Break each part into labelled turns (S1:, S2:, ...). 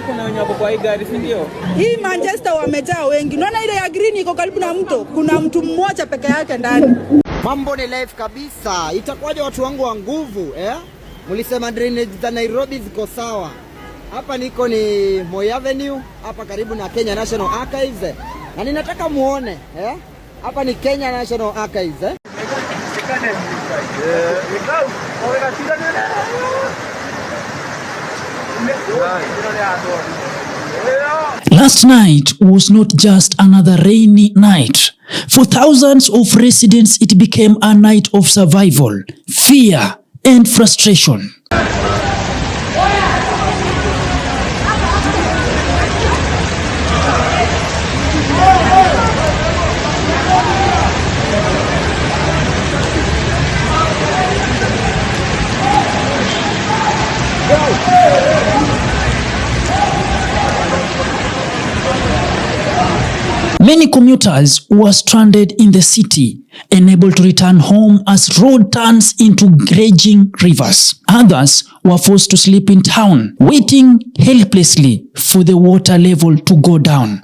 S1: kuna wenye wako kwa hii gari, si ndio?
S2: Hii Manchester wamejaa wengi. Unaona ile ya green iko karibu na mto. Kuna mtu mmoja peke yake ndani.
S3: Mambo ni live kabisa. Itakuwaje watu wangu wa nguvu, Mlisema drainage za Nairobi ziko sawa. Hapa niko ni Moi Avenue, hapa karibu na Kenya National Archives. Na ninataka muone, Hapa ni Kenya National Archives,
S4: Last night was not just another rainy night. For thousands of residents, it became a night of survival, fear, and frustration. Many commuters were stranded in the city, unable to return home as road turns into raging rivers. Others were forced to sleep in town, waiting helplessly for the water level to go down.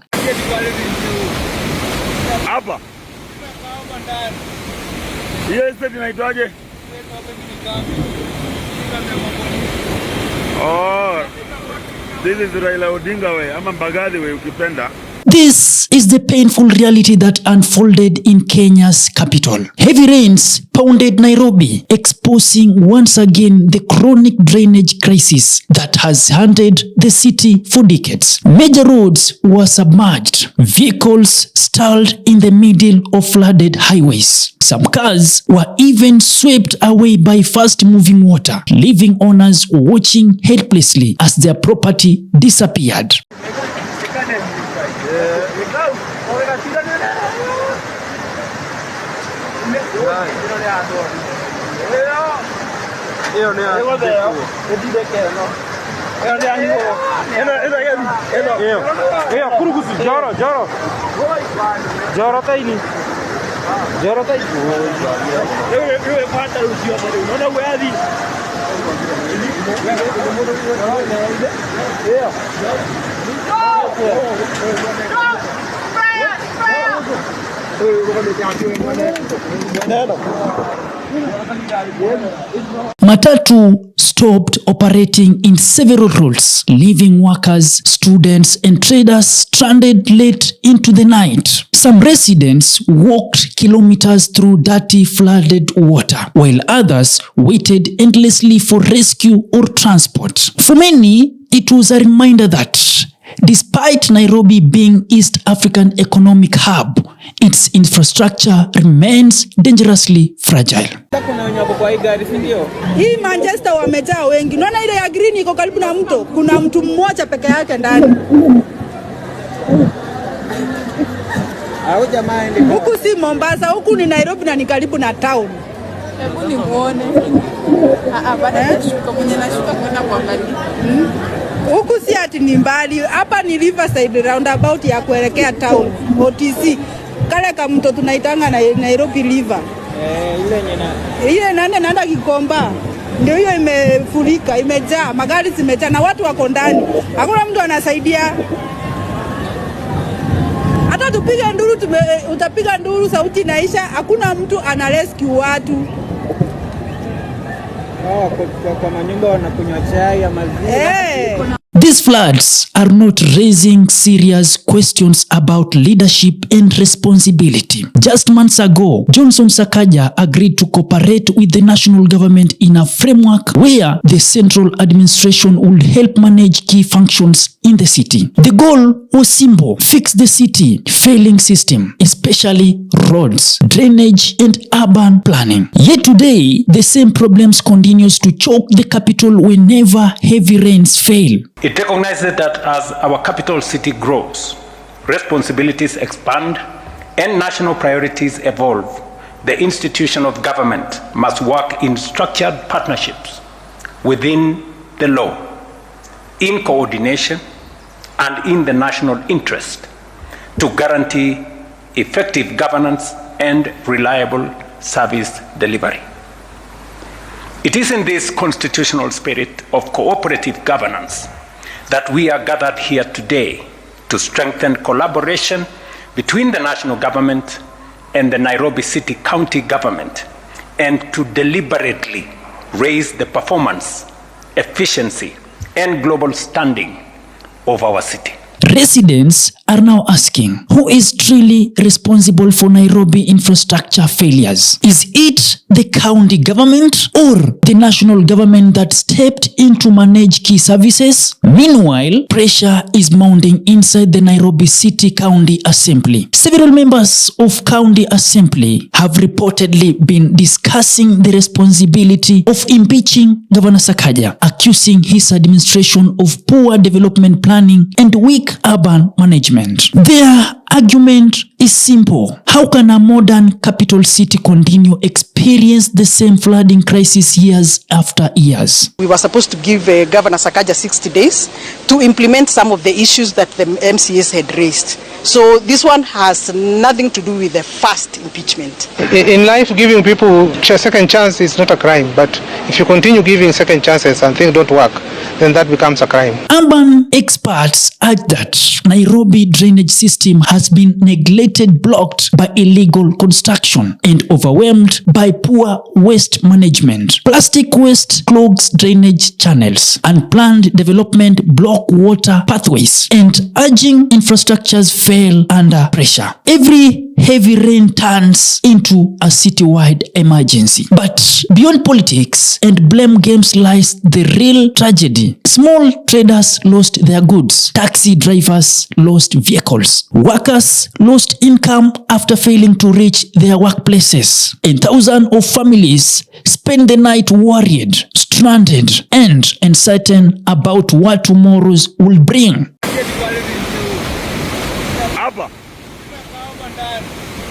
S5: This is Raila Odinga way, ama Mbagathi way ukipenda.
S4: This is the painful reality that unfolded in Kenya's capital. Heavy rains pounded Nairobi, exposing once again the chronic drainage crisis that has haunted the city for decades. Major roads were submerged, vehicles stalled in the middle of flooded highways. Some cars were even swept away by fast-moving water, leaving owners watching helplessly as their property disappeared. Matatu stopped operating in several routes, leaving workers, students, and traders stranded late into the night. Some residents walked kilometers through dirty, flooded water, while others waited endlessly for rescue or transport. For many, it was a reminder that despite Nairobi being East African economic hub, its infrastructure remains dangerously fragile.
S1: Kuna wenye wako kwa hii gari, si ndio?
S2: Hii Manchester wamejaa wengi. Unaona ile ya green iko karibu na mto. Kuna mtu mmoja peke yake ndani.
S1: Au jamaa ndi.
S2: Huku si Mombasa, huku ni Nairobi na ni karibu na town.
S6: Hebu ni muone. Baada nashuka mwenye nashuka kwenda kuangalia.
S2: Huku si ati ni mbali. Hapa ni Riverside roundabout ya kuelekea town. OTC. Kale kama mto tunaitanga na Nairobi River. Ile naenda Kikomba. Ndio hiyo imefurika, imejaa, magari zimejaa na watu wako ndani. Hakuna mtu anasaidia. Hata tupige nduru utapiga nduru sauti inaisha, hakuna mtu ana rescue watu.
S1: Kwa manyumba wanakunywa chai ya maziwa.
S4: These floods are not raising serious questions about leadership and responsibility. Just months ago, Johnson Sakaja agreed to cooperate with the national government in a framework where the central administration would help manage key functions in the city. The goal was simple: fix the city failing system, especially roads, drainage, and urban planning. Yet today, the same problems continues to choke the capital whenever heavy rains fail.
S7: It recognizes that as our capital city grows, responsibilities expand, and national priorities evolve, the institution of government must work in structured partnerships within the law, in coordination, and in the national interest to guarantee effective governance and reliable service delivery. It is in this constitutional spirit of cooperative governance that we are gathered here today to strengthen collaboration between the national government and the Nairobi City County government, and to deliberately raise the performance, efficiency, and global standing of our city.
S4: Residents are now asking, who is truly responsible for Nairobi infrastructure failures? Is it the county government or the national government that stepped in to manage key services? Meanwhile, pressure is mounting inside the Nairobi City County Assembly. Several members of County Assembly have reportedly been discussing the responsibility of impeaching Governor Sakaja, accusing his administration of poor development planning and weak urban management. Their argument is simple. How can a modern capital city continue experience the same flooding crisis years after years?
S8: We were supposed to give Governor Sakaja 60 days to implement some of the issues that the MCAs had raised. So this one has nothing to do with the first impeachment.
S9: In life, giving people a second chance is not a crime, but if you continue giving second chances and things don't work, then that becomes a crime.
S4: Urban experts urge that Nairobi drainage system has been neglected, blocked by illegal construction, and overwhelmed by poor waste management. Plastic waste clogs drainage channels, unplanned development block water pathways, and urging infrastructures fail under pressure. Every heavy rain turns into a citywide emergency. But beyond politics and blame games lies the real tragedy. Small traders lost their goods. Taxi drivers lost vehicles. Workers lost income after failing to reach their workplaces. And thousands of families spend the night worried, stranded, and uncertain about what tomorrows will bring.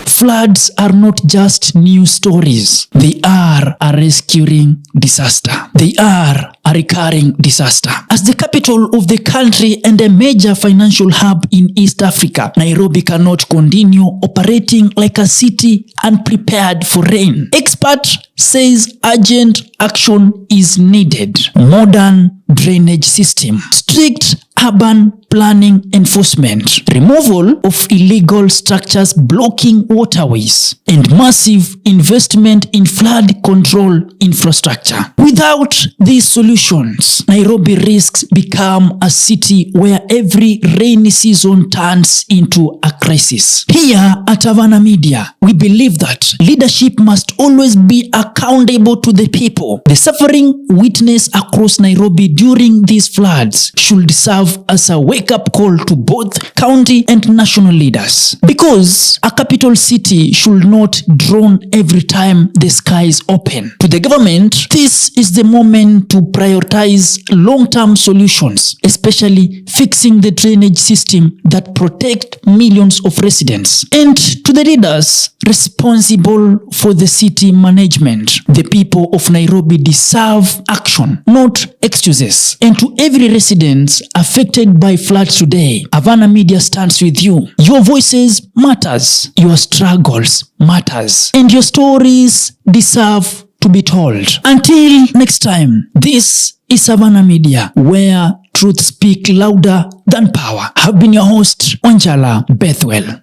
S4: Floods are not just news stories. They are a rescuing disaster. They are a recurring disaster. As the capital of the country and a major financial hub in East Africa, Nairobi cannot continue operating like a city unprepared for rain. Expert says urgent action is needed. Modern drainage system, strict urban planning enforcement, removal of illegal structures blocking waterways, and massive investment in flood control infrastructure. Without these solutions, Nairobi risks become a city where every rainy season turns into a crisis. Here at Havana Media, we believe that leadership must always be accountable to the people. The suffering witnessed across Nairobi during these floods should serve as a wake-up call to both county and national leaders. Because a capital city should not drown every time the skies open. To the government, this is the moment to prioritize long-term solutions, especially fixing the drainage system that protect millions of residents. And to the leaders responsible for the city management, the people of Nairobi deserve action, not excuses. And to every resident affected by floods today, Havana Media stands with you. Your voices matters, your struggles matters, and your stories deserve to be told. Until next time, this is Havana Media, where truth speaks louder than power. I've been your host, Onjala Bethwell.